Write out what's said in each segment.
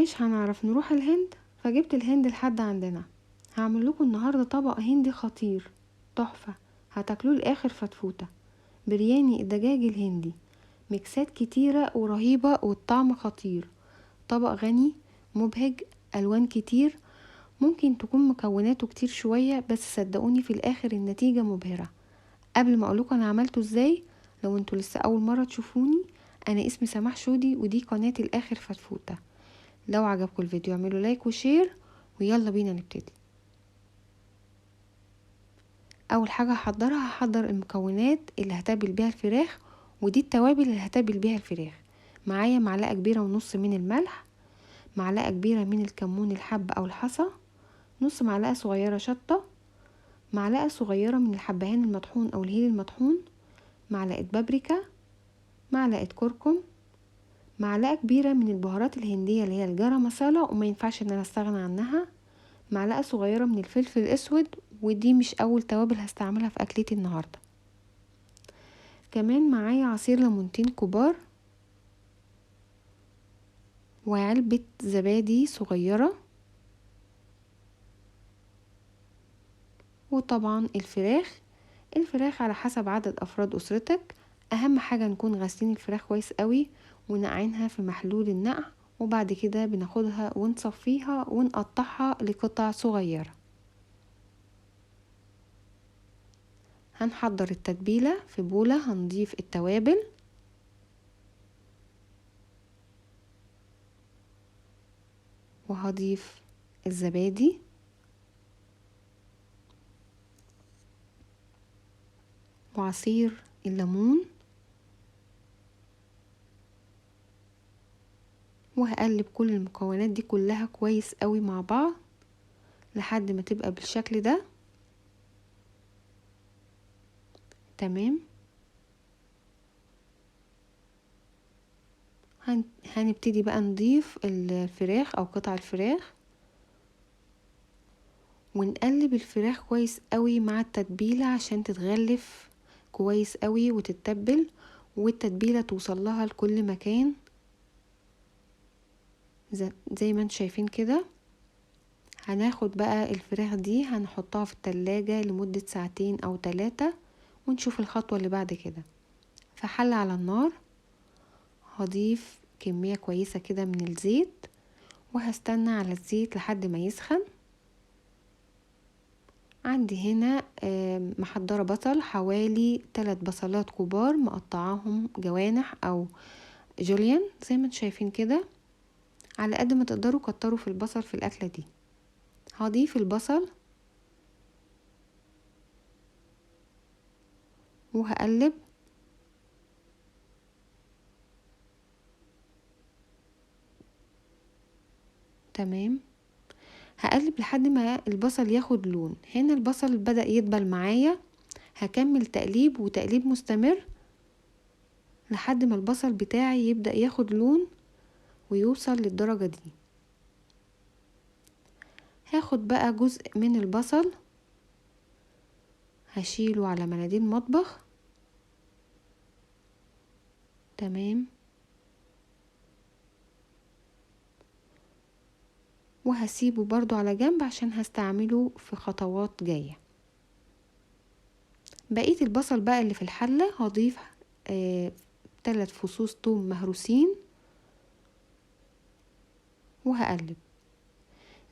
مش هنعرف نروح الهند، فجبت الهند لحد عندنا. هعمل لكم النهارده طبق هندي خطير تحفه، هتاكلوه لاخر فتفوته. برياني الدجاج الهندي، ميكسات كتيره ورهيبه والطعم خطير. طبق غني مبهج، الوان كتير، ممكن تكون مكوناته كتير شويه بس صدقوني في الاخر النتيجه مبهره. قبل ما اقولكم انا عملته ازاي، لو انتوا لسه اول مره تشوفوني، انا اسمي سماح شودي ودي قناه الاخر فتفوته. لو عجبكم الفيديو اعملوا لايك وشير، ويلا بينا نبتدي. اول حاجه هحضر المكونات اللي هتبل بيها الفراخ، ودي التوابل اللي هتبل بيها الفراخ. معايا معلقه كبيره ونص من الملح، معلقه كبيره من الكمون الحب او الحصى، نص معلقه صغيره شطه، معلقه صغيره من الحبهان المطحون او الهيل المطحون، معلقه بابريكا، معلقه كركم، معلقه كبيره من البهارات الهنديه اللي هي الجرم مسالة وما ينفعش ان انا استغنى عنها، معلقه صغيره من الفلفل الاسود، ودي مش اول توابل هستعملها في اكلتي النهارده. كمان معايا عصير ليمونتين كبار، وعلبه زبادي صغيره، وطبعا الفراخ على حسب عدد افراد اسرتك. اهم حاجه نكون غاسلين الفراخ كويس قوي ونقعينها في محلول النقع، وبعد كده بناخدها ونصفيها ونقطعها لقطع صغيره. هنحضر التتبيله في بوله، هنضيف التوابل وهضيف الزبادي وعصير الليمون، وهقلب كل المكونات دي كلها كويس قوي مع بعض لحد ما تبقى بالشكل ده. تمام. هنبتدي بقى نضيف الفراخ او قطع الفراخ، ونقلب الفراخ كويس قوي مع التتبيلة عشان تتغلف كويس قوي وتتبل، والتتبيلة توصل لها لكل مكان زي ما انتم شايفين كده. هناخد بقى الفراخ دي هنحطها في التلاجة لمدة 2 أو 3 ونشوف الخطوة اللي بعد كده. في حلة على النار هضيف كمية كويسة كده من الزيت، وهستنى على الزيت لحد ما يسخن. عندي هنا محضرة بصل، حوالي 3 بصلات كبار مقطعاهم جوانح او جوليان زي ما انتم شايفين كده. على قد ما تقدروا كتروا في البصل في الاكلة دي. هضيف البصل وهقلب. تمام. هقلب لحد ما البصل ياخد لون. هنا البصل بدأ يدبل معايا، هكمل تقليب وتقليب مستمر لحد ما البصل بتاعي يبدأ ياخد لون ويوصل للدرجة دي. هاخد بقى جزء من البصل هشيله على مناديل مطبخ. تمام. وهسيبه برضو على جنب عشان هستعمله في خطوات جاية. بقية البصل بقى اللي في الحلة هضيف 3 فصوص توم مهروسين وهقلب.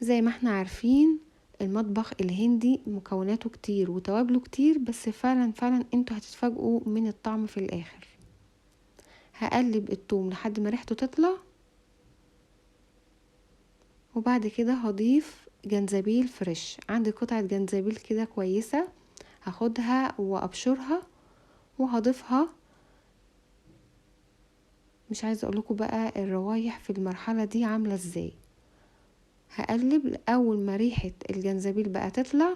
زي ما احنا عارفين المطبخ الهندي مكوناته كتير وتوابله كتير، بس فعلا انتوا هتتفاجئوا من الطعم في الاخر. هقلب التوم لحد ما ريحته تطلع، وبعد كده هضيف جنزبيل فريش. عندي قطعة جنزبيل كده كويسة، هاخدها وابشرها وهضيفها. مش عايزة اقولكوا بقى الروايح في المرحلة دي عاملة ازاي. هقلب اول ما ريحة الجنزبيل بقى تطلع،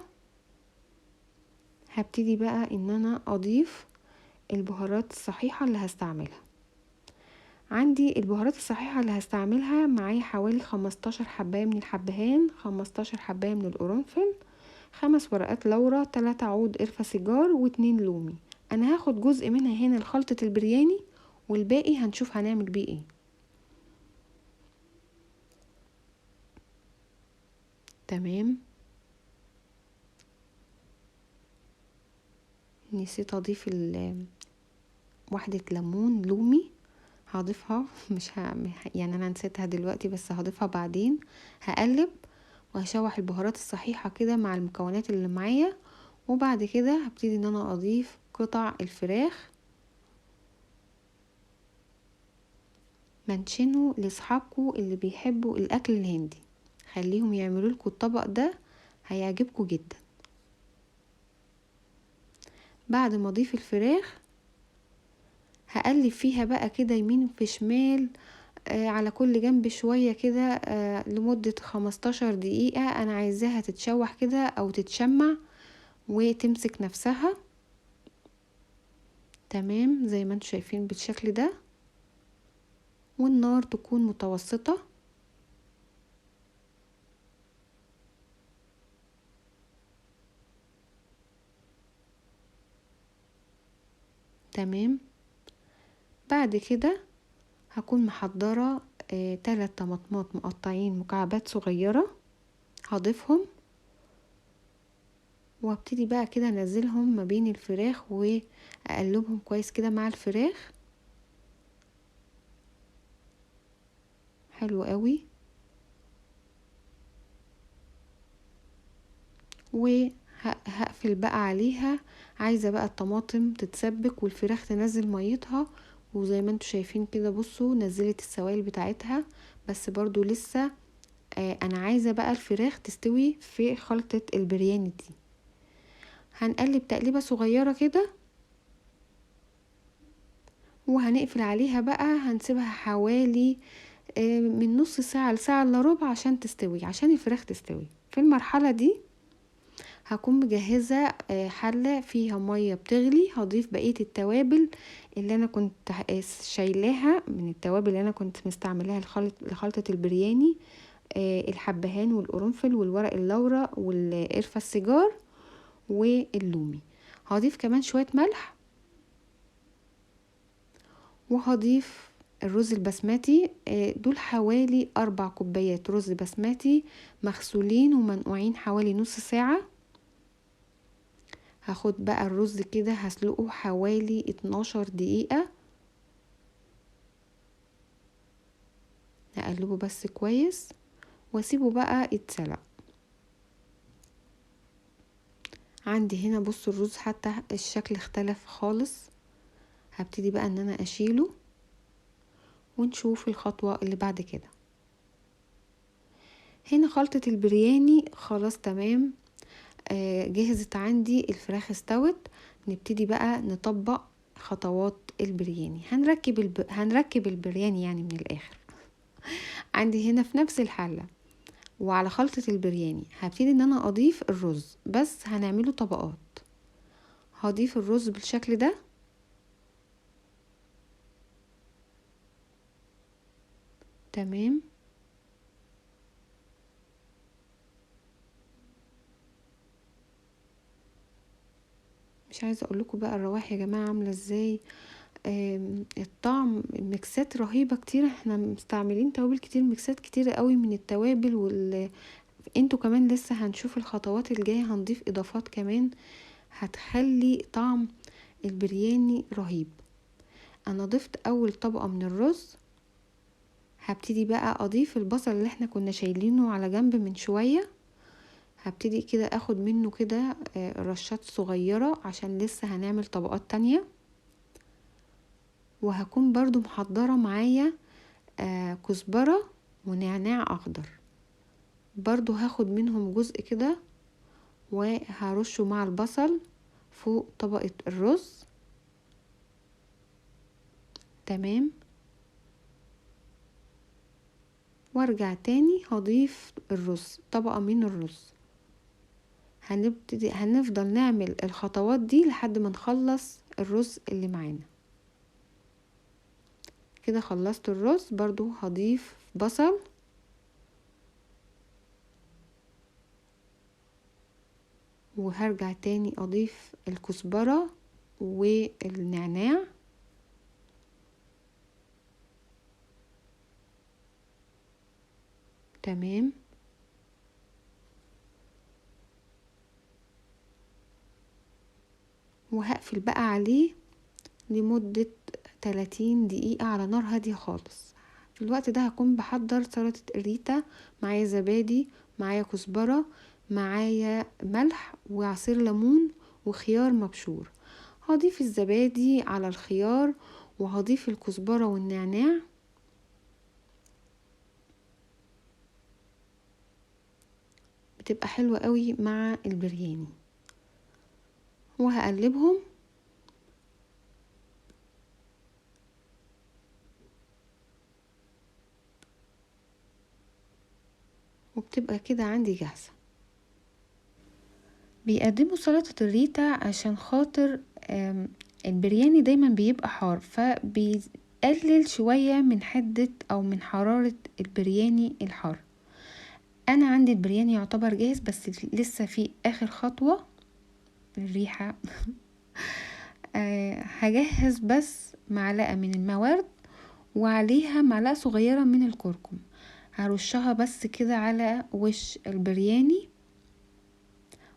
هبتدي بقى ان انا اضيف البهارات الصحيحة اللي هستعملها. عندي البهارات الصحيحة اللي هستعملها معايا حوالي 15 حباية من الحبهان، 15 حباية من القرنفل، 5 ورقات لورا، 3 عود قرفة سيجار، و2 لومي. انا هاخد جزء منها هنا لخلطة البرياني، والباقي هنشوف هنعمل بيه ايه. تمام. نسيت اضيف واحدة ليمون لومي، هضيفها مش يعني انا نسيتها دلوقتي بس هضيفها بعدين. هقلب وهشوح البهارات الصحيحة كده مع المكونات اللي معايا، وبعد كده هبتدي ان انا اضيف قطع الفراخ. منشنوا لاصحابكم اللي بيحبوا الاكل الهندي، خليهم يعملوا لكم الطبق ده، هيعجبكم جدا. بعد ما اضيف الفراخ هقلب فيها بقى كده يمين في شمال، على كل جنب شوية كده، لمدة 15 دقيقة. انا عايزاها تتشوح كده او تتشمع وتمسك نفسها. تمام زي ما انتم شايفين بالشكل ده، والنار تكون متوسطة. تمام. بعد كده هكون محضرة 3 طماطمات مقطعين مكعبات صغيرة، هضيفهم وابتدي بقى كده انزلهم ما بين الفراخ واقلبهم كويس كده مع الفراخ. حلو قوي. وهقفل بقى عليها. عايزة بقى الطماطم تتسبك والفراخ تنزل ميتها، وزي ما انتوا شايفين كده بصوا نزلت السوائل بتاعتها، بس برضو لسه انا عايزة بقى الفراخ تستوي في خلطة البرياني دي. هنقلب تقليبة صغيرة كده وهنقفل عليها بقى، هنسيبها حوالي من نص ساعة لساعة الا ربع عشان تستوي، عشان الفراخ تستوي. في المرحلة دي هكون مجهزة حلة فيها مية بتغلي، هضيف بقية التوابل اللي انا كنت شايلاها من التوابل اللي انا كنت مستعملاها لخلطة البرياني، الحبهان والقرنفل والورق اللورا والقرفة السيجار واللومي. هضيف كمان شوية ملح، وهضيف الرز البسمتي. دول حوالي 4 كوبايات رز بسمتي مغسولين ومنقوعين حوالي نص ساعة. هاخد بقى الرز كده هسلقه حوالي 12 دقيقة، هقلبه بس كويس واسيبه بقى يتسلق. عندي هنا بصوا الرز حتى الشكل اختلف خالص. هبتدي بقى ان انا اشيله ونشوف الخطوة اللي بعد كده. هنا خلطة البرياني خلاص تمام، جهزت عندي، الفراخ استوت. نبتدي بقى نطبق خطوات البرياني. هنركب البرياني يعني من الاخر. عندي هنا في نفس الحلة وعلى خلطة البرياني هبتدي ان انا اضيف الرز، بس هنعمله طبقات. هضيف الرز بالشكل ده. تمام. مش عايزه اقول لكم بقى الروائح يا جماعه عامله ازاي. الطعم ميكسات رهيبه كتير، احنا مستعملين توابل كتير، ميكسات كتير قوي من التوابل انتوا كمان لسه هنشوف الخطوات الجايه، هنضيف اضافات كمان هتخلي طعم البرياني رهيب. انا ضفت اول طبقه من الرز، هبتدي بقى اضيف البصل اللي احنا كنا شايلينه على جنب من شويه. هبتدي كده اخد منه كده رشات صغيرة عشان لسه هنعمل طبقات تانية. وهكون برضو محضرة معايا كزبرة ونعناع اخضر، برضو هاخد منهم جزء كده وهرشه مع البصل فوق طبقة الرز. تمام. وارجع تاني هضيف الرز، طبقة من الرز. هنفضل نعمل الخطوات دي لحد ما نخلص الرز اللي معانا. كده خلصت الرز، برضو هضيف بصل وهرجع تاني اضيف الكزبرة والنعناع. تمام. وهقفل بقى عليه لمدة 30 دقيقة على نار هادية خالص. في الوقت ده هكون بحضر سلطة الريتا، معايا زبادي، معايا كزبرة، معايا ملح وعصير ليمون وخيار مبشور. هضيف الزبادي على الخيار وهضيف الكزبرة والنعناع، بتبقى حلوة قوي مع البرياني، وهقلبهم. وبتبقى كده عندي جاهزة. بيقدموا سلطة الريتا عشان خاطر البرياني دايما بيبقى حار، فبيقلل شوية من حدة او من حرارة البرياني الحار. انا عندي البرياني يعتبر جاهز، بس لسه في اخر خطوة الريحة. هجهز بس معلقة من المورد وعليها معلقة صغيرة من الكركم، هرشها بس كده على وش البرياني،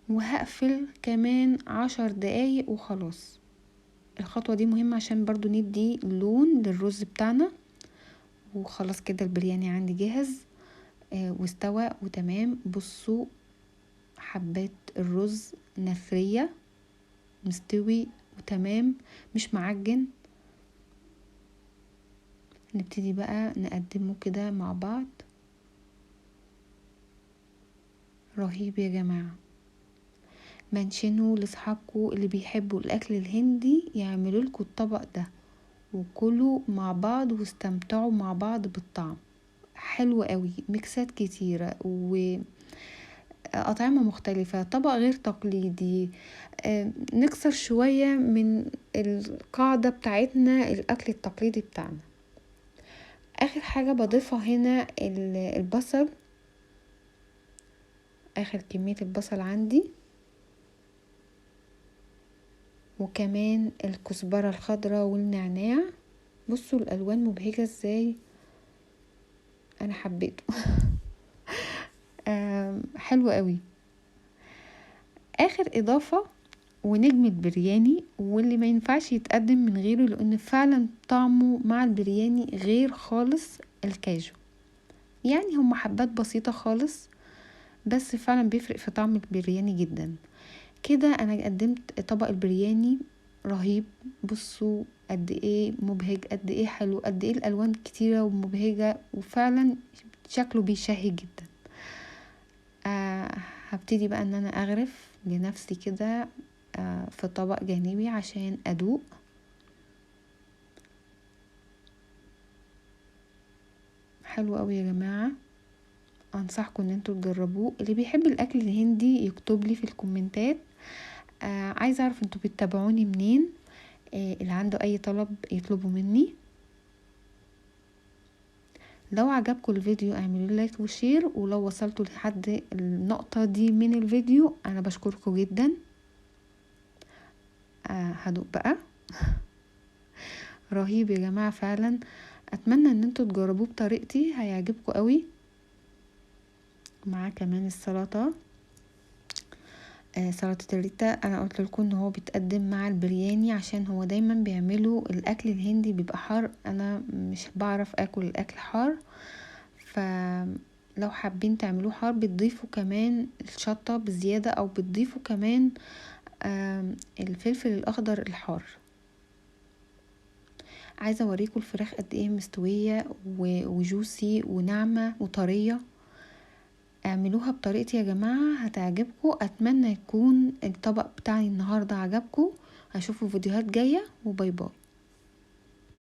وهقفل كمان 10 دقايق وخلاص. الخطوة دي مهمة عشان برضو ندي لون للرز بتاعنا. وخلاص كده البرياني عندي جاهز واستوى وتمام. بصوا حبات الرز نثرية، مستوي وتمام، مش معجن. نبتدي بقى نقدمه كده مع بعض. رهيب يا جماعة. منشنوا لاصحابكم اللي بيحبوا الاكل الهندي يعملوا لكم الطبق ده، وكلوا مع بعض واستمتعوا مع بعض بالطعم. حلو قوي، ميكسات كتيرة وأطعمة مختلفة، طبق غير تقليدي. نكسر شوية من القاعدة بتاعتنا الأكل التقليدي بتاعنا. آخر حاجة بضيفها هنا البصل، آخر كمية البصل عندي، وكمان الكزبرة الخضراء والنعناع. بصوا الألوان مبهجة ازاي، أنا حبيته. حلو قوي. آخر إضافة ونجم البرياني، واللي ما ينفعش يتقدم من غيره لأن فعلا طعمه مع البرياني غير خالص، الكاجو. يعني هم حبات بسيطة خالص، بس فعلا بيفرق في طعم البرياني جدا. كده انا قدمت طبق البرياني رهيب. بصوا قد ايه مبهج، قد ايه حلو، قد ايه الالوان كتيرة ومبهجة، وفعلا شكله بيشهي جدا. هبتدي بقى ان انا اغرف لنفسي كده في طبق جانبي عشان ادوق. حلو قوي يا جماعة، انصحكم ان انتوا تجربوه. اللي بيحب الاكل الهندي يكتب لي في الكومنتات. عايزه اعرف انتوا بتتابعوني منين. اللي عنده اي طلب يطلبوا مني. لو عجبكم الفيديو اعملوا لايك وشير، ولو وصلتوا لحد النقطة دي من الفيديو انا بشكركم جدا. هدوق بقى. رهيب يا جماعة فعلا. اتمنى ان انتوا تجربوه بطريقتي، هيعجبكم قوي. معاه كمان السلطة، سلطة الريتا. انا قلت لكم ان هو بيتقدم مع البرياني عشان هو دايما بيعملوا الاكل الهندي بيبقى حار، انا مش بعرف اكل الاكل حار، فلو حابين تعملوه حار بتضيفوا كمان الشطة بزيادة، او بتضيفوا كمان الفلفل الاخضر الحار. عايزة اوريكم الفراخ قد ايه مستوية وجوسي وناعمة وطرية. اعملوها بطريقتي يا جماعة هتعجبكم. اتمنى يكون الطبق بتاعي النهاردة عجبكم. هشوفوا فيديوهات جاية، وباي باي.